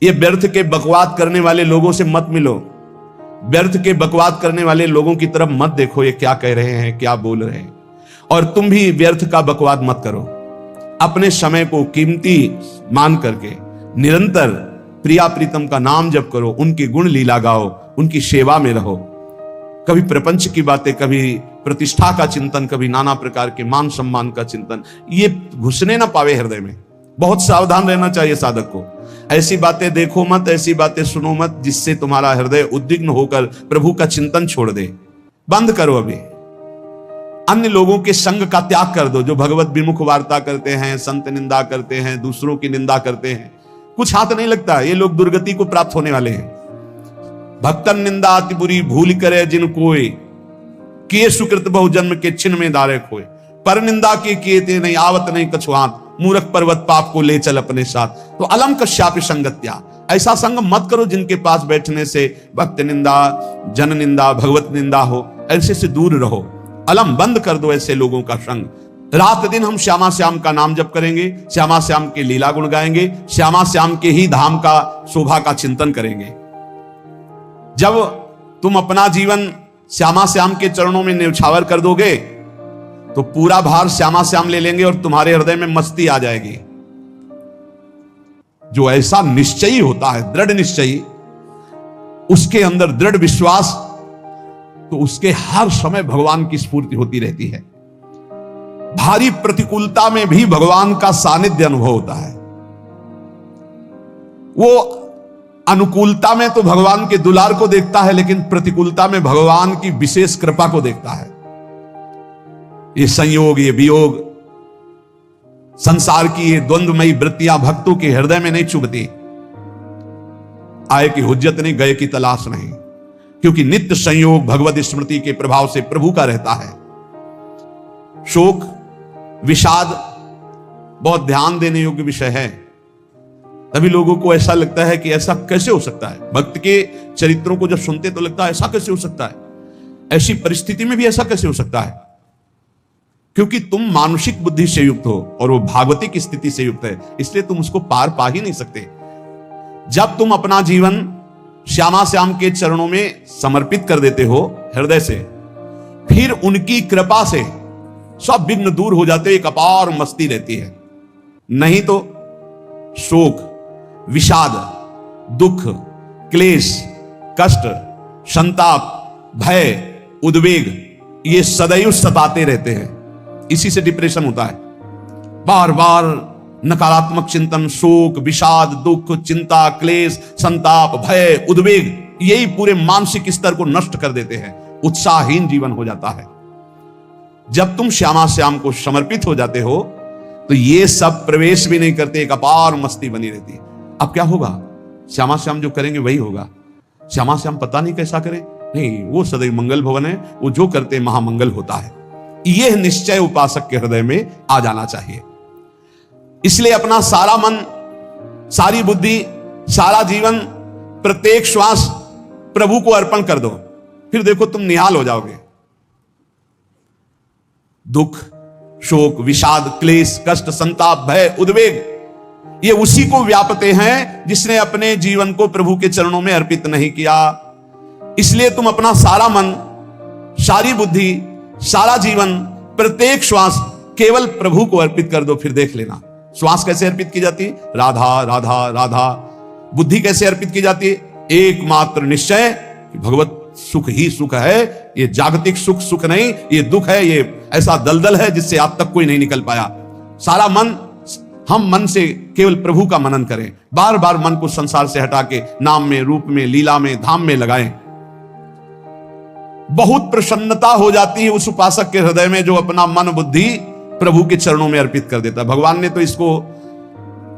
ये व्यर्थ के बकवाद करने वाले लोगों से मत मिलो, व्यर्थ के बकवाद करने वाले लोगों की तरफ मत देखो, ये क्या कह रहे हैं, क्या बोल रहे हैं। और तुम भी व्यर्थ का बकवाद मत करो। अपने समय को कीमती मान करके निरंतर प्रिया प्रीतम का नाम जप करो, उनकी गुण लीला गाओ, उनकी सेवा में रहो। कभी प्रपंच की बातें, कभी प्रतिष्ठा का चिंतन, कभी नाना प्रकार के मान सम्मान का चिंतन, ये घुसने ना पावे हृदय में। बहुत सावधान रहना चाहिए साधक को। ऐसी बातें देखो मत, ऐसी बातें सुनो मत जिससे तुम्हारा हृदय उद्विग्न होकर प्रभु का चिंतन छोड़ दे। बंद करो अभी। अन्य लोगों के संग का त्याग कर दो, जो भगवत विमुख वार्ता करते हैं, संत निंदा करते हैं, दूसरों की निंदा करते हैं। कुछ हाथ नहीं लगता, ये लोग दुर्गति को प्राप्त होने वाले हैं। भक्तन निंदा अति बुरी भूल करे जिन कोय, किए सुकृत बहु जन्म के छिन्न में दारे खोए। पर निंदा के किए ते नहीं आवत नहीं कछुआत, मूर्ख पर्वत पाप को ले चल अपने साथ। तो अलम कश्यापि संगत्या, ऐसा संग मत करो जिनके पास बैठने से भक्त निंदा, जन निंदा, भगवत निंदा हो। ऐसे से दूर रहो, अलम बंद कर दो ऐसे लोगों का संग। रात दिन हम श्यामा श्याम का नाम जप करेंगे, श्यामा श्याम के लीला गुण गाएंगे, श्यामा श्याम के ही धाम का शोभा का चिंतन करेंगे। जब तुम अपना जीवन श्यामा श्याम के चरणों में न्यौछावर कर दोगे तो पूरा भार श्यामा श्याम ले लेंगे और तुम्हारे हृदय में मस्ती आ जाएगी। जो ऐसा निश्चयी होता है, दृढ़ निश्चयी, उसके अंदर दृढ़ विश्वास, तो उसके हर समय भगवान की स्फूर्ति होती रहती है। भारी प्रतिकूलता में भी भगवान का सानिध्य अनुभव होता है। वो अनुकूलता में तो भगवान के दुलार को देखता है, लेकिन प्रतिकूलता में भगवान की विशेष कृपा को देखता है। ये संयोग, ये वियोग, संसार की ये द्वंद्वमयी वृत्तियां भक्तों के हृदय में नहीं चुभती। आए की हुज्जत नहीं, गए की तलाश नहीं, क्योंकि नित्य संयोग भगवत स्मृति के प्रभाव से प्रभु का रहता है। शोक, विषाद बहुत ध्यान देने योग्य विषय है। तभी लोगों को ऐसा लगता है कि ऐसा कैसे हो सकता है। भक्त के चरित्रों को जब सुनते तो लगता है ऐसा कैसे हो सकता है, ऐसी परिस्थिति में भी ऐसा कैसे हो सकता है। क्योंकि तुम मानसिक बुद्धि से युक्त हो और वो भागवतिक स्थिति से युक्त है, इसलिए तुम उसको पार पा ही नहीं सकते। जब तुम अपना जीवन श्यामा श्याम के चरणों में समर्पित कर देते हो हृदय से, फिर उनकी कृपा से सब विघ्न दूर हो जाते, एक अपार मस्ती रहती है। नहीं तो शोक, विषाद, दुख, क्लेश, कष्ट, संताप, भय, उद्वेग, ये सदैव सताते रहते हैं। इसी से डिप्रेशन होता है। बार बार नकारात्मक चिंतन, शोक, विषाद, दुख, चिंता, क्लेश, संताप, भय, उद्वेग, यही पूरे मानसिक स्तर को नष्ट कर देते हैं। उत्साहहीन जीवन हो जाता है। जब तुम श्यामा श्याम को समर्पित हो जाते हो तो ये सब प्रवेश भी नहीं करते, एक अपार मस्ती बनी रहती है। अब क्या होगा? श्यामा श्याम जो करेंगे वही होगा। श्यामा श्याम पता नहीं कैसा करें, नहीं, वो सदैव मंगल भवन है, वो जो करते महामंगल होता है। यह निश्चय उपासक के हृदय में आ जाना चाहिए। इसलिए अपना सारा मन, सारी बुद्धि, सारा जीवन, प्रत्येक श्वास प्रभु को अर्पण कर दो, फिर देखो तुम निहाल हो जाओगे। दुख, शोक, विषाद, क्लेश, कष्ट, संताप, भय, उद्वेग, ये उसी को व्यापते हैं जिसने अपने जीवन को प्रभु के चरणों में अर्पित नहीं किया। इसलिए तुम अपना सारा मन, सारी बुद्धि, सारा जीवन, प्रत्येक श्वास केवल प्रभु को अर्पित कर दो, फिर देख लेना। श्वास कैसे अर्पित की जाती है? राधा राधा राधा। बुद्धि कैसे अर्पित की जाती है? एकमात्र निश्चय कि भगवत सुख ही सुख है, ये जागतिक सुख सुख नहीं, ये दुख है, ये ऐसा दलदल है जिससे आज तक कोई नहीं निकल पाया। सारा मन, हम मन से केवल प्रभु का मनन करें, बार बार मन को संसार से हटा के नाम में, रूप में, लीला में, धाम में लगाएं। बहुत प्रसन्नता हो जाती है उस उपासक के हृदय में जो अपना मन बुद्धि प्रभु के चरणों में अर्पित कर देता है। भगवान ने तो इसको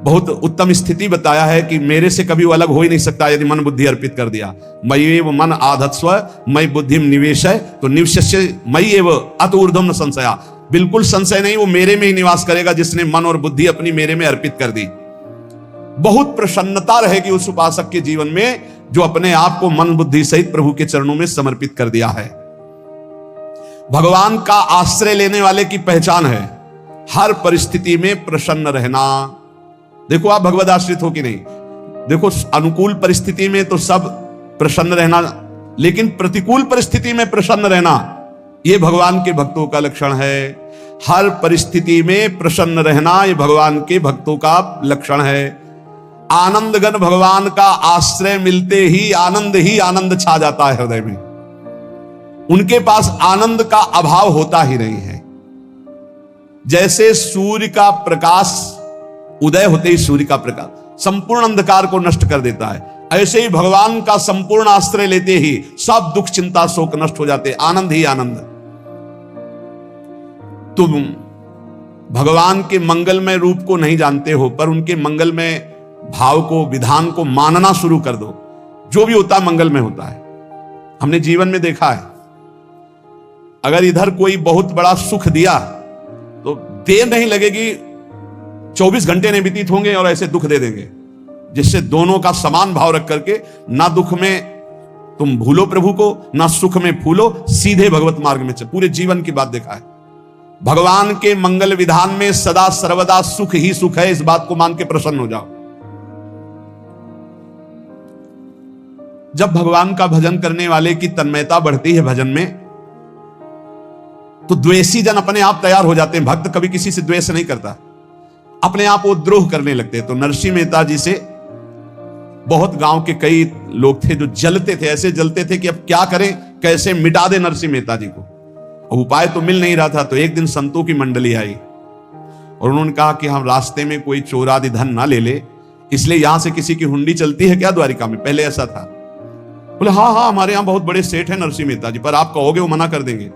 बहुत उत्तम स्थिति बताया है कि मेरे से कभी वो अलग हो ही नहीं सकता यदि मन बुद्धि अर्पित कर दिया। मयि एव मन आधत्स्व मयि बुद्धिम निवेशय तो निवश्य मयि एव अत ऊर्ध्वं न संशया। बिल्कुल संशय नहीं, वो मेरे में ही निवास करेगा जिसने मन और बुद्धि अपनी मेरे में अर्पित कर दी। बहुत प्रसन्नता रहेगी उस उपासक के जीवन में जो अपने आप को मन बुद्धि सहित प्रभु के चरणों में समर्पित कर दिया है। भगवान का आश्रय लेने वाले की पहचान है हर परिस्थिति में प्रसन्न रहना। देखो आप भगवद आश्रित हो कि नहीं, देखो अनुकूल परिस्थिति में तो सब प्रसन्न रहना, लेकिन प्रतिकूल परिस्थिति में प्रसन्न रहना यह भगवान के भक्तों का लक्षण है। हर परिस्थिति में प्रसन्न रहना यह भगवान के भक्तों का लक्षण है। आनंदगन भगवान का आश्रय मिलते ही आनंद छा जाता है हृदय में। उनके पास आनंद का अभाव होता ही नहीं है। जैसे सूर्य का प्रकाश उदय होते ही सूर्य का प्रकाश संपूर्ण अंधकार को नष्ट कर देता है, ऐसे ही भगवान का संपूर्ण आश्रय लेते ही सब दुख चिंता शोक नष्ट हो जाते, आनंद ही आनंद। तुम भगवान के मंगलमय रूप को नहीं जानते हो, पर उनके मंगलमय भाव को, विधान को मानना शुरू कर दो। जो भी होता है मंगलमय होता है। हमने जीवन में देखा है, अगर इधर कोई बहुत बड़ा सुख दिया तो देर नहीं लगेगी, 24 घंटे नहीं व्यतीत होंगे और ऐसे दुख दे देंगे, जिससे दोनों का समान भाव रख करके ना दुख में तुम भूलो प्रभु को, ना सुख में फूलो, सीधे भगवत मार्ग में चल। पूरे जीवन की बात देखा है। भगवान के मंगल विधान में सदा सर्वदा सुख ही सुख है, इस बात को मान के प्रसन्न हो जाओ। जब भगवान का भजन करने वाले की तन्मयता बढ़ती है भजन में, तो द्वेषी जन अपने आप तैयार हो जाते हैं। भक्त कभी किसी से द्वेष नहीं करता, अपने आप वो द्रोह करने लगते हैं। तो नरसिंह मेहता जी से बहुत गांव के कई लोग थे जो जलते थे, ऐसे जलते थे कि अब क्या करें, कैसे मिटा दे नरसिंह मेहता जी को। अब उपाय तो मिल नहीं रहा था। तो एक दिन संतों की मंडली आई और उन्होंने कहा कि हम रास्ते में कोई चोर आदि धन ना ले ले, इसलिए यहां से किसी की हुंडी चलती है क्या द्वारिका में? पहले ऐसा था। बोले हाँ हाँ, हमारे यहाँ बहुत बड़े सेठ है नरसिंह मेहता जी, पर आप कहोगे वो मना कर देंगे।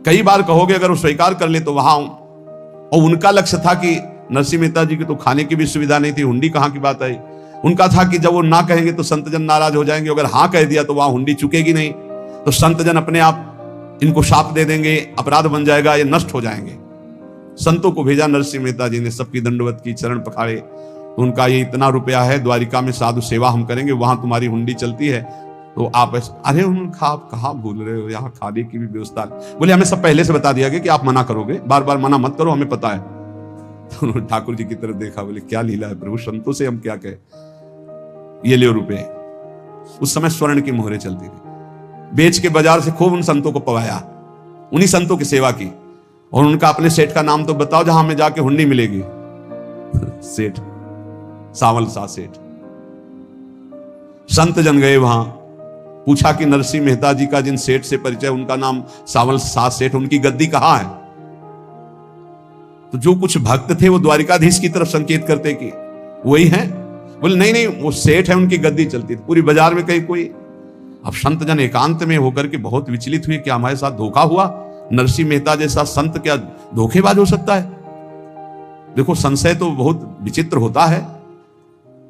कई बार कहोगे, अगर वो स्वीकार कर ले तो वहां। और उनका लक्ष्य था कि नरसिंह मेहता जी की तो खाने की भी सुविधा नहीं थी, हुंडी कहां की बात आई। उनका था कि जब वो ना कहेंगे तो संत जन नाराज हो जाएंगे, अगर हाँ कह दिया तो वहां हुंडी चुकेगी नहीं, तो संत जन अपने आप इनको शाप दे देंगे, अपराध बन जाएगा, ये नष्ट हो जाएंगे। संतों को भेजा नरसिंह मेहता जी ने, सबकी दंडवत की, चरण पखाड़े। तो उनका ये इतना रुपया है, द्वारिका में साधु सेवा हम करेंगे, वहां तुम्हारी हुंडी चलती है, तो आप अरे उन्होंने आप कहाँ भूल रहे हो, यहाँ खाने की भी व्यवस्था। बोले हमें सब पहले से बता दिया गया कि आप मना करोगे, बार बार मना मत करो, हमें पता है। तो उन्होंने ठाकुर जी की तरफ देखा, बोले क्या लीला है प्रभु, संतों से हम क्या कहें, ये ले रुपए। उस समय स्वर्ण की मोहरें चलती थी, बेच के बाजार से खूब उन संतों को पवाया, उन्हीं संतों की सेवा की। और उनका अपने सेठ का नाम तो बताओ जहां हमें जाके हुंडी मिलेगी। सेठ सावल सा सेठ। संत जन गए वहां, पूछा कि नरसिंह मेहता जी का जिन सेठ से परिचय, उनका नाम सावल सा सेठ, उनकी गद्दी कहां है? तो जो कुछ भक्त थे वो द्वारिकाधीश की तरफ संकेत करते कि वही है। बोले नहीं नहीं, वो सेठ है, उनकी गद्दी चलती थी पूरी बाजार में कहीं कोई। अब संत जन एकांत में होकर के बहुत विचलित हुए कि हमारे साथ धोखा हुआ, नरसिंह मेहता जैसा संत क्या धोखेबाज हो सकता है? देखो संशय तो बहुत विचित्र होता है,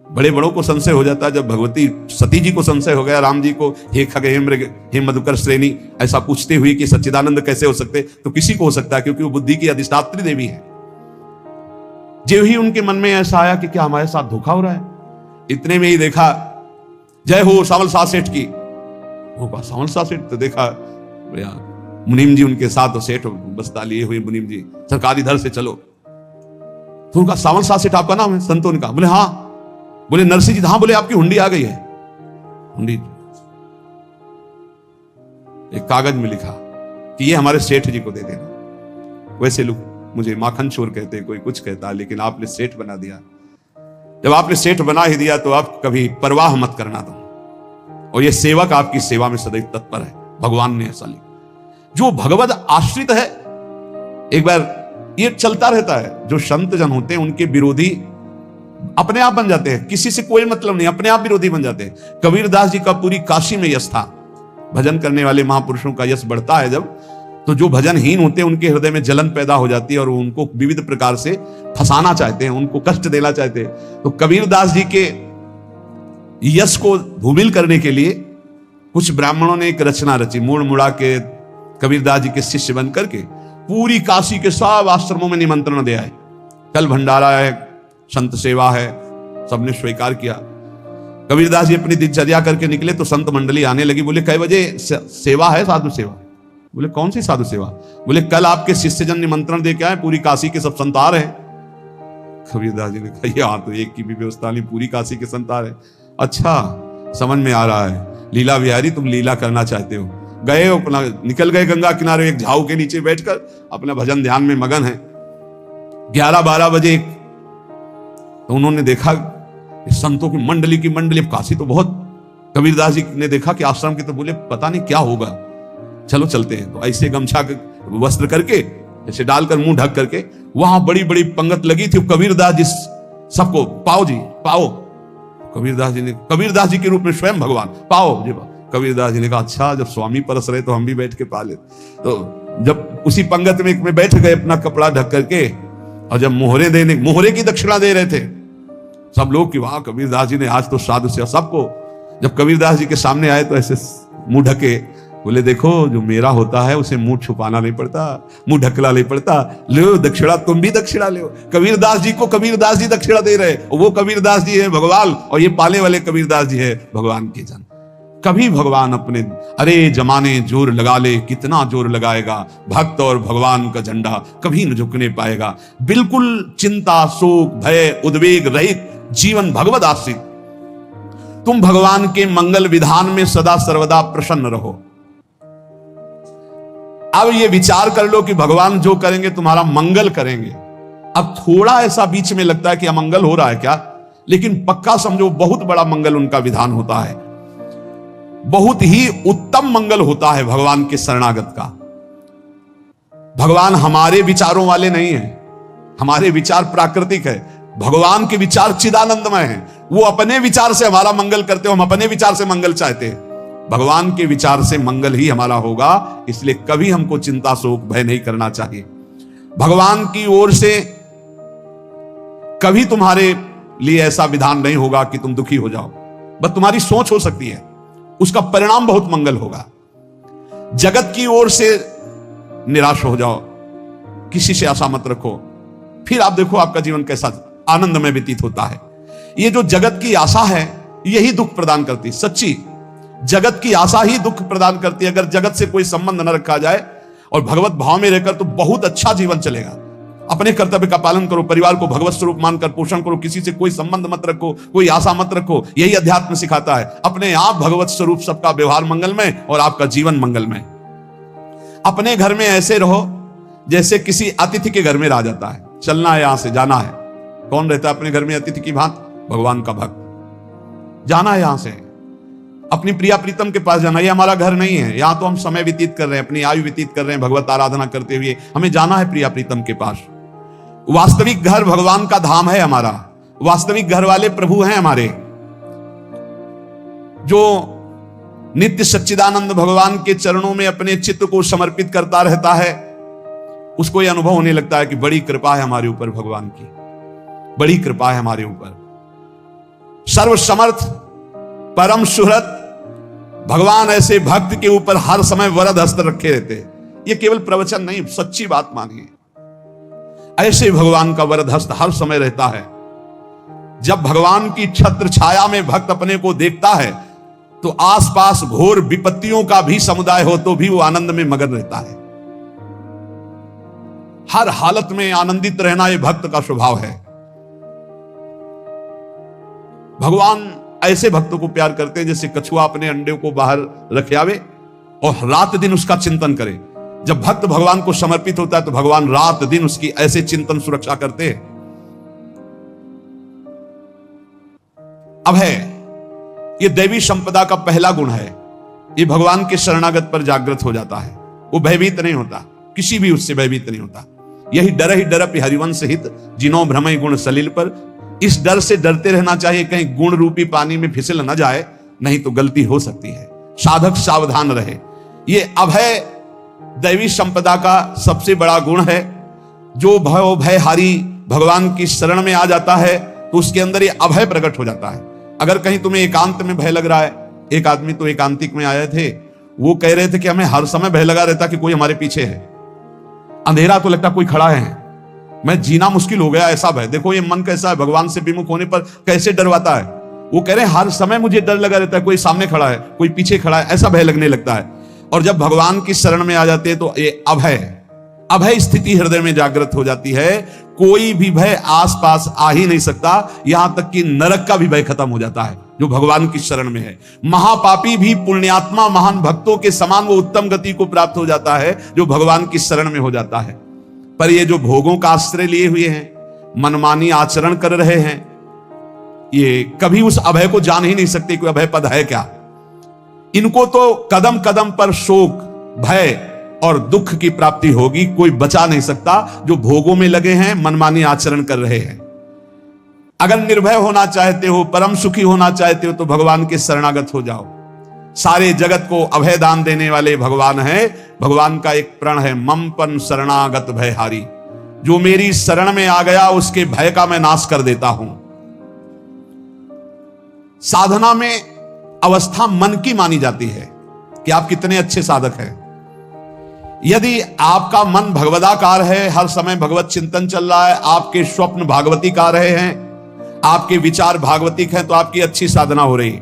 बड़े बड़ों को संशय हो जाता है। जब भगवती सती जी को संशय हो गया, राम जी को हे खग हे मृग हे मधुकर श्रेणी ऐसा पूछते हुए कि सच्चिदानंद कैसे हो सकते, तो किसी को हो सकता है, क्योंकि वो बुद्धि की अधिष्ठात्री देवी है। जो ही उनके मन में ऐसा आया कि क्या हमारे साथ धोखा हो रहा है, इतने में ही देखा जय हो सावल सा सेठ की। सावल सा सेठ तो देखा मुनीम जी उनके साथ, सेठ बस्ता लिए हुए मुनीम जी, सरकार इधर से चलो। तो उनका सावल सा सेठ आपका नाम है? संतों ने कहा। बोले हाँ। बोले नरसिंह जी? हाँ। बोले आपकी हुंडी आ गई है। हुंडी एक कागज में लिखा कि ये हमारे सेठ जी को दे देना। वैसे लोग मुझे माखन चोर कहते, कोई कुछ कहता, लेकिन आपने सेठ बना दिया। जब आपने सेठ बना ही दिया तो आप कभी परवाह मत करना तुम, और ये सेवक आपकी सेवा में सदैव तत्पर है। भगवान ने ऐसा लिखा। जो भगवत आश्रित है, एक बार ये चलता रहता है, जो संत जन होते हैं उनके विरोधी अपने आप बन जाते हैं, किसी से कोई मतलब नहीं, अपने आप विरोधी बन जाते हैं। कबीरदास जी का पूरी काशी में यश था। भजन करने वाले महापुरुषों का यश बढ़ता है जब, तो जो भजनहीन होते हैं उनके हृदय में जलन पैदा हो जाती है और उनको विविध प्रकार से फंसाना चाहते हैं, उनको कष्ट देना चाहते हैं। तो कबीरदास जी के यश को धूमिल करने के लिए कुछ ब्राह्मणों ने एक रचना रची, मुड़ मुड़ा के कबीरदास जी के शिष्य बन करके पूरी काशी के सब आश्रमों में निमंत्रण दे आए। कल भंडारा है, संत सेवा है, सबने स्वीकार किया। कबीरदास जी अपनी दिनचर्या करके निकले तो संत मंडली आने लगी। बोले कै बजे सेवा है? साधु सेवा। बोले कौन सी साधु सेवा? बोले कल आपके शिष्यजन निमंत्रण दे के आए, पूरी काशी के सब संत आ रहे हैं। कबीरदास जी ने कहा यार तो एक की भी व्यवस्था नहीं, पूरी काशी के संत आ रहे। अच्छा समझ में आ रहा है, लीला बिहारी तुम लीला करना चाहते हो। गए अपना निकल गए गंगा किनारे, एक झाऊ के नीचे बैठकर अपना भजन ध्यान में मगन है। 11-12 बजे तो उन्होंने देखा संतों की मंडली अब काशी तो बहुत, कबीरदास जी ने देखा कि आश्रम की, तो बोले पता नहीं क्या होगा, चलो चलते हैं। तो ऐसे गमछा वस्त्र करके ऐसे डालकर मुंह ढक करके, वहां बड़ी बड़ी पंगत लगी थी। कबीरदास जी सबको पाओ जी पाओ, कबीरदास जी के रूप में स्वयं भगवान पाओ जी। कबीरदास जी ने कहा अच्छा जब स्वामी परस रहे तो हम भी बैठ के पा ले। तो जब उसी पंगत में बैठ गए अपना कपड़ा ढक करके, और जब मोहरे की दक्षिणा दे रहे थे सब लोग कि वाह कबीरदास जी ने आज तो साधु से सबको। जब कबीरदास जी के सामने आए तो ऐसे मुंह ढके, बोले देखो जो मेरा होता है उसे मुंह छुपाना नहीं पड़ता, मुंह ढकना नहीं पड़ता, लो दक्षिणा, तुम भी दक्षिणा लो। कबीरदास जी को कबीरदास जी दक्षिणा दे रहे, वो कबीरदास जी है भगवान, और ये पाले वाले कबीरदास जी है भगवान के जन। कभी भगवान अपने, अरे जमाने जोर लगा ले, कितना जोर लगाएगा, भक्त और भगवान का झंडा कभी न झुकने पाएगा। बिल्कुल चिंता शोक भय उद्वेग रहित जीवन भगवद आश्रित, तुम भगवान के मंगल विधान में सदा सर्वदा प्रसन्न रहो। अब ये विचार कर लो कि भगवान जो करेंगे तुम्हारा मंगल करेंगे। अब थोड़ा ऐसा बीच में लगता है कि अमंगल हो रहा है क्या, लेकिन पक्का समझो बहुत बड़ा मंगल उनका विधान होता है, बहुत ही उत्तम मंगल होता है भगवान के शरणागत का। भगवान हमारे विचारों वाले नहीं है, हमारे विचार प्राकृतिक है, भगवान के विचार चिदानंदमय हैं। वो अपने विचार से हमारा मंगल करते हो, हम अपने विचार से मंगल चाहते हैं। भगवान के विचार से मंगल ही हमारा होगा, इसलिए कभी हमको चिंता शोक भय नहीं करना चाहिए। भगवान की ओर से कभी तुम्हारे लिए ऐसा विधान नहीं होगा कि तुम दुखी हो जाओ, बस तुम्हारी सोच हो सकती है, उसका परिणाम बहुत मंगल होगा। जगत की ओर से निराश हो जाओ, किसी से आशा मत रखो, फिर आप देखो आपका जीवन कैसा आनंद में व्यतीत होता है। ये जो जगत की आशा है यही दुख प्रदान करती, सच्ची जगत की आशा ही दुख प्रदान करती है। अगर जगत से कोई संबंध न रखा जाए और भगवत भाव में रहकर तो बहुत अच्छा जीवन चलेगा। अपने कर्तव्य का पालन करो, परिवार को भगवत स्वरूप मानकर पोषण करो, किसी से कोई संबंध मत रखो, कोई आशा मत रखो, यही अध्यात्म सिखाता है। अपने आप भगवत स्वरूप, सबका व्यवहार मंगलमय और आपका जीवन मंगलमय। अपने घर में ऐसे रहो जैसे किसी अतिथि के घर में रह जाता है, चलना है यहां से जाना है। कौन रहता है अपने घर में अतिथि की भांति? भगवान का भक्त। जाना है यहां से, अपनी प्रिया प्रीतम के पास जाना। ये हमारा घर नहीं है, यहां तो हम समय व्यतीत कर रहे हैं, अपनी आयु व्यतीत कर रहे हैं भगवत आराधना करते हुए। हमें जाना है प्रिया प्रीतम के पास। वास्तविक घर भगवान का धाम है हमारा, वास्तविक घर वाले प्रभु हैं हमारे। जो नित्य सच्चिदानंद भगवान के चरणों में अपने चित्त को समर्पित करता रहता है, उसको यह अनुभव होने लगता है कि बड़ी कृपा है हमारे ऊपर, भगवान की बड़ी कृपा है हमारे ऊपर। सर्वसमर्थ परम सुहृद भगवान ऐसे भक्त के ऊपर हर समय वरद हस्त रखे रहते हैं। यह केवल प्रवचन नहीं, सच्ची बात मानिए। ऐसे भगवान का वरद हस्त हर समय रहता है। जब भगवान की छत्र छाया में भक्त अपने को देखता है तो आसपास घोर विपत्तियों का भी समुदाय हो तो भी वो आनंद में मगन रहता है। हर हालत में आनंदित रहना यह भक्त का स्वभाव है। भगवान ऐसे भक्तों को प्यार करते हैं जैसे कछुआ अपने अंडे को बाहर रख आवे और रात दिन उसका चिंतन करे। जब भक्त भगवान को समर्पित होता है तो भगवान रात दिन उसकी ऐसे चिंतन सुरक्षा करते हैं। अब है ये दैवी संपदा का पहला गुण है, ये भगवान के शरणागत पर जागृत हो जाता है। वो भयभीत नहीं होता, किसी भी उससे भयभीत नहीं होता। यही डर ही डरप हरिवंश हित जिनो भ्रमय गुण सलील पर। इस डर से डरते रहना चाहिए कहीं गुण रूपी पानी में फिसल न जाए, नहीं तो गलती हो सकती है। साधक सावधान रहे। ये अभय दैवी संपदा का सबसे बड़ा गुण है। जो भयहारी भगवान की शरण में आ जाता है तो उसके अंदर ये अभय प्रकट हो जाता है। अगर कहीं तुम्हें एकांत में भय लग रहा है, एक आदमी तो एकांतिक में आए थे, वो कह रहे थे कि हमें हर समय भय लगा रहता कि कोई हमारे पीछे है, अंधेरा तो लगता कोई खड़ा है, मैं जीना मुश्किल हो गया ऐसा भय। देखो ये मन कैसा है, भगवान से विमुख होने पर कैसे डरवाता है। वो कह रहे हैं हर समय मुझे डर लगा रहता है, कोई सामने खड़ा है, कोई पीछे खड़ा है, ऐसा भय लगने लगता है। और जब भगवान की शरण में आ जाते हैं तो ये अभय स्थिति हृदय में जागृत हो जाती है। कोई भी भय आसपास आ ही नहीं सकता, यहां तक कि नरक का भी भय खत्म हो जाता है। जो भगवान की शरण में है। महापापी भी पुण्यात्मा महान भक्तों के समान वो उत्तम गति को प्राप्त हो जाता है जो भगवान की शरण में हो जाता है। पर ये जो भोगों का आश्रय लिए हुए हैं, मनमानी आचरण कर रहे हैं, ये कभी उस अभय को जान ही नहीं सकते कोई अभय पद है क्या। इनको तो कदम कदम पर शोक, भय और दुख की प्राप्ति होगी, कोई बचा नहीं सकता जो भोगों में लगे हैं, मनमानी आचरण कर रहे हैं। अगर निर्भय होना चाहते हो, परम सुखी होना चाहते हो, तो भगवान के शरणागत हो जाओ। सारे जगत को अभय दान देने वाले भगवान है। भगवान का एक प्रण है, ममपन शरणागत भयहारी। जो मेरी शरण में आ गया उसके भय का मैं नाश कर देता हूं। साधना में अवस्था मन की मानी जाती है कि आप कितने अच्छे साधक हैं। यदि आपका मन भगवदाकार है, हर समय भगवत चिंतन चल रहा है, आपके स्वप्न भागवतिक आ रहे हैं, आपके विचार भागवतिक हैं, तो आपकी अच्छी साधना हो रही।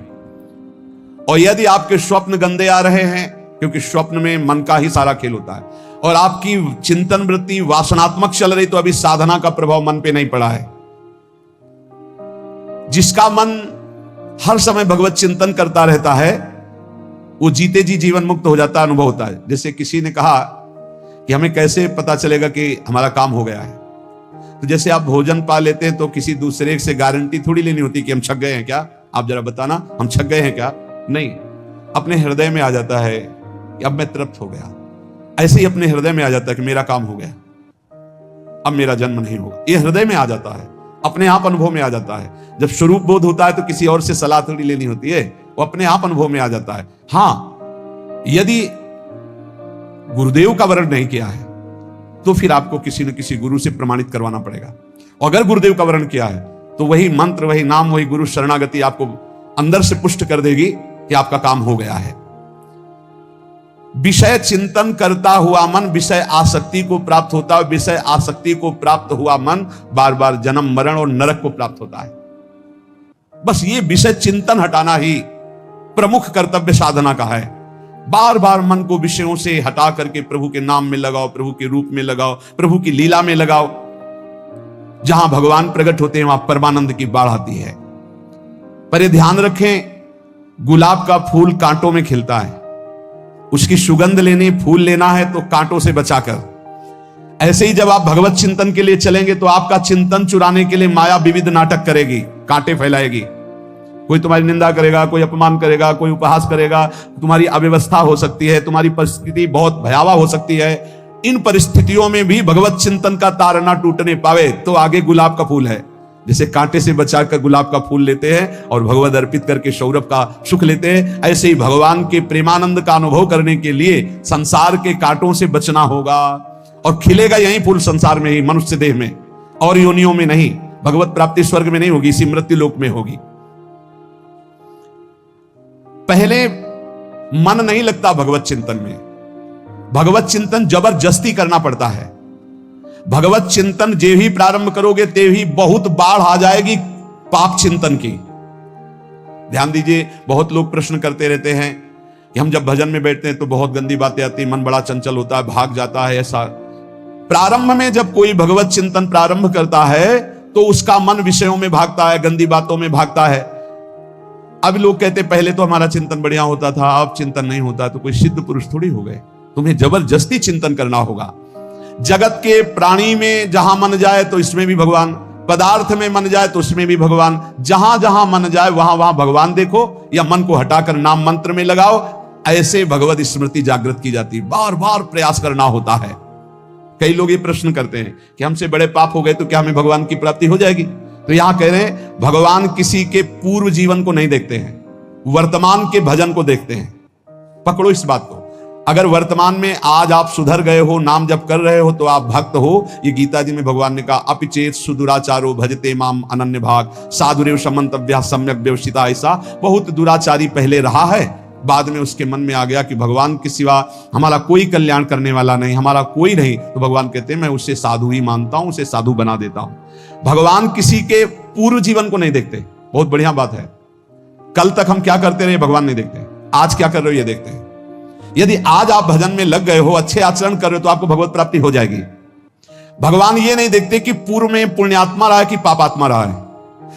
और यदि आपके स्वप्न गंदे आ रहे हैं, क्योंकि स्वप्न में मन का ही सारा खेल होता है, और आपकी चिंतन वृत्ति वासनात्मक चल रही, तो अभी साधना का प्रभाव मन पे नहीं पड़ा है। जिसका मन हर समय भगवत चिंतन करता रहता है वो जीते जी जीवन मुक्त हो जाता, अनुभव होता है। जैसे किसी ने कहा कि हमें कैसे पता चलेगा कि हमारा काम हो गया है, तो जैसे आप भोजन पा लेते हैं तो किसी दूसरे से गारंटी थोड़ी लेनी होती कि हम छक गए हैं क्या, आप जरा बताना हम छक गए हैं क्या। नहीं, अपने हृदय में आ जाता है कि अब मैं तृप्त हो गया। ऐसे ही अपने हृदय में आ जाता है कि मेरा काम हो गया, अब मेरा जन्म नहीं होगा। ये हृदय में आ जाता है, अपने आप अनुभव में आ जाता है। जब स्वरूप बोध होता है तो किसी और से सलाह थोड़ी लेनी होती है, वो अपने आप अनुभव में आ जाता है। हां, यदि गुरुदेव का वर्ण नहीं किया है तो फिर आपको किसी न किसी गुरु से प्रमाणित करवाना पड़ेगा। और अगर गुरुदेव का वर्ण किया है तो वही मंत्र, वही नाम, वही गुरु शरणागति आपको अंदर से पुष्ट कर देगी कि आपका काम हो गया है। विषय चिंतन करता हुआ मन विषय आसक्ति को प्राप्त होता है। विषय आसक्ति को प्राप्त हुआ मन बार बार जन्म मरण और नरक को प्राप्त होता है। बस ये विषय चिंतन हटाना ही प्रमुख कर्तव्य साधना का है। बार बार मन को विषयों से हटा करके प्रभु के नाम में लगाओ, प्रभु के रूप में लगाओ, प्रभु की लीला में लगाओ। जहां भगवान प्रकट होते हैं वहां परमानंद की बाढ़ आती है। पर ये ध्यान रखें, गुलाब का फूल कांटों में खिलता है, उसकी सुगंध लेनी, फूल लेना है तो कांटों से बचाकर। ऐसे ही जब आप भगवत चिंतन के लिए चलेंगे तो आपका चिंतन चुराने के लिए माया विविध नाटक करेगी, कांटे फैलाएगी। कोई तुम्हारी निंदा करेगा, कोई अपमान करेगा, कोई उपहास करेगा, तुम्हारी अव्यवस्था हो सकती है, तुम्हारी परिस्थिति बहुत भयावह हो सकती है। इन परिस्थितियों में भी भगवत चिंतन का तार ना टूटने पावे तो आगे गुलाब का फूल है। जैसे कांटे से बचाकर गुलाब का फूल लेते हैं और भगवत अर्पित करके सौरभ का सुख लेते हैं, ऐसे ही भगवान के प्रेमानंद का अनुभव करने के लिए संसार के कांटों से बचना होगा। और खिलेगा यही फूल संसार में ही, मनुष्य देह में, और योनियों में नहीं। भगवत प्राप्ति स्वर्ग में नहीं होगी, इसी मृत्यु लोक में होगी। पहले मन नहीं लगता भगवत चिंतन में। भगवत चिंतन जबरदस्ती करना पड़ता है। भगवत चिंतन जे ही प्रारंभ करोगे ते ही बहुत बाढ़ आ जाएगी पाप चिंतन की। ध्यान दीजिए, बहुत लोग प्रश्न करते रहते हैं कि हम जब भजन में बैठते हैं तो बहुत गंदी बातें आती, मन बड़ा चंचल होता है, भाग जाता है। ऐसा प्रारंभ में जब कोई भगवत चिंतन प्रारंभ करता है तो उसका मन विषयों में भागता है, गंदी बातों में भागता है। अब लोग कहते पहले तो हमारा चिंतन बढ़िया होता था, अब चिंतन नहीं होता। तो कोई सिद्ध पुरुष थोड़ी हो गए, तुम्हें जबरदस्ती चिंतन करना होगा। जगत के प्राणी में जहां मन जाए तो इसमें भी भगवान, पदार्थ में मन जाए तो उसमें भी भगवान। जहां जहां मन जाए वहां वहां भगवान देखो, या मन को हटाकर नाम मंत्र में लगाओ। ऐसे भगवत स्मृति जागृत की जाती, बार बार प्रयास करना होता है। कई लोग ये प्रश्न करते हैं कि हमसे बड़े पाप हो गए तो क्या हमें भगवान की प्राप्ति हो जाएगी? तो यहां कह रहे हैं भगवान किसी के पूर्व जीवन को नहीं देखते हैं, वर्तमान के भजन को देखते हैं। पकड़ो इस बात को। अगर वर्तमान में आज आप सुधर गए हो, नाम जप कर रहे हो, तो आप भक्त हो। ये गीता जी में भगवान ने कहा, अपिचेत सुदुराचारो भजते माम अनन्य भाग साधुरेव समंतव्या सम्यक व्यवस्थिता। ऐसा बहुत दुराचारी पहले रहा है, बाद में उसके मन में आ गया कि भगवान के सिवा हमारा कोई कल्याण करने वाला नहीं, हमारा कोई नहीं। तो भगवान कहते हैं मैं उसे साधु ही मानता हूं, उसे साधु बना देता हूं। भगवान किसी के पूर्व जीवन को नहीं देखते। बहुत बढ़िया बात है। कल तक हम क्या करते रहे भगवान नहीं देखते, आज क्या कर रहे हो ये देखते हैं। यदि आज आप भजन में लग गए हो, अच्छे आचरण कर रहे हो, तो आपको भगवत प्राप्ति हो जाएगी। भगवान ये नहीं देखते कि पूर्व में पुण्यात्मा रहा है कि पापात्मा रहा है।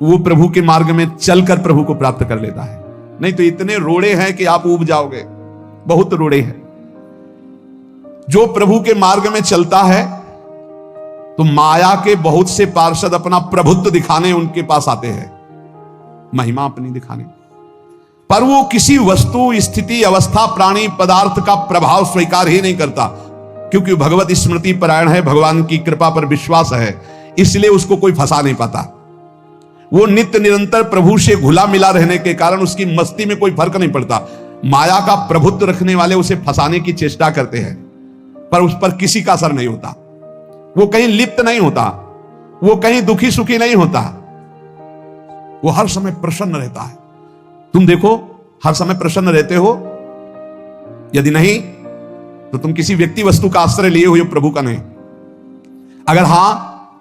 वो प्रभु के मार्ग में चलकर प्रभु को प्राप्त कर लेता है। नहीं तो इतने रोड़े हैं कि आप ऊब जाओगे, बहुत रोड़े हैं। जो प्रभु के मार्ग में चलता है तो माया के बहुत से पार्षद अपना प्रभुत्व दिखाने उनके पास आते हैं, महिमा अपनी दिखाने, पर वो किसी वस्तु, स्थिति, अवस्था, प्राणी, पदार्थ का प्रभाव स्वीकार ही नहीं करता, क्योंकि भगवत स्मृति परायण है, भगवान की कृपा पर विश्वास है, इसलिए उसको कोई फंसा नहीं पाता। वो नित्य निरंतर प्रभु से घुला मिला रहने के कारण उसकी मस्ती में कोई फर्क नहीं पड़ता। माया का प्रभुत्व रखने वाले उसे फंसाने की चेष्टा करते हैं, पर उस पर किसी का असर नहीं होता। वो कहीं लिप्त नहीं होता, वो कहीं दुखी सुखी नहीं होता, वो हर समय प्रसन्न रहता है। तुम देखो, हर समय प्रसन्न रहते हो? यदि नहीं तो तुम किसी व्यक्ति वस्तु का आश्रय लिए हुए प्रभु का नहीं। अगर हां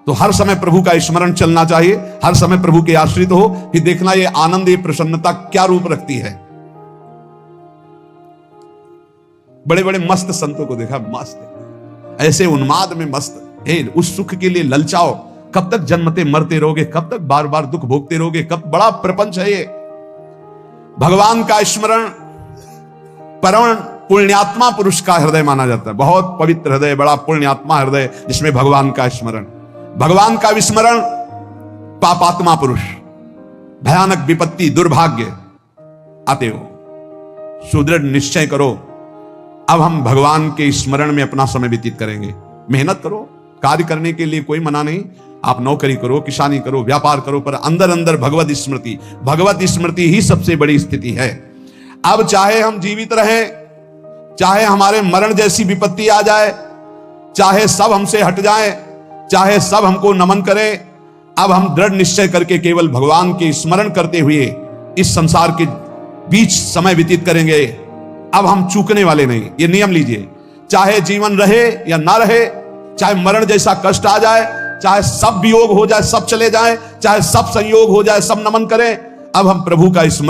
तो हर समय प्रभु का स्मरण चलना चाहिए, हर समय प्रभु के आश्रित हो, फिर देखना ये आनंद, ये प्रसन्नता क्या रूप रखती है। बड़े बड़े मस्त संतों को देखा, मस्त ऐसे उन्माद में मस्त, उस सुख के लिए ललचाओ। कब तक जन्मते मरते रहोगे, कब तक बार बार दुख भोगते रहोगे, कब बड़ा प्रपंच है ये। भगवान का स्मरण परम पुण्यात्मा पुरुष का हृदय माना जाता है, बहुत पवित्र हृदय, बड़ा पुण्यात्मा हृदय जिसमें भगवान का स्मरण। भगवान का विस्मरण पापात्मा पुरुष, भयानक विपत्ति, दुर्भाग्य आते हो। सुदृढ़ निश्चय करो, अब हम भगवान के स्मरण में अपना समय व्यतीत करेंगे। मेहनत करो, कार्य करने के लिए कोई मना नहीं, आप नौकरी करो, किसानी करो, व्यापार करो, पर अंदर अंदर भगवत स्मृति ही सबसे बड़ी स्थिति है। अब चाहे हम जीवित रहें, चाहे हमारे मरण जैसी विपत्ति आ जाए, चाहे सब हमसे हट जाए, चाहे सब हमको नमन करें, अब हम दृढ़ निश्चय करके केवल भगवान के स्मरण करते हुए इस संसार के बीच समय व्यतीत करेंगे। अब हम चूकने वाले नहीं, ये नियम लीजिए। चाहे जीवन रहे या ना रहे, चाहे मरण जैसा कष्ट आ जाए, चाहे सब वियोग हो जाए, सब चले जाए, चाहे सब संयोग हो जाए, सब नमन करें, अब हम प्रभु का स्मरण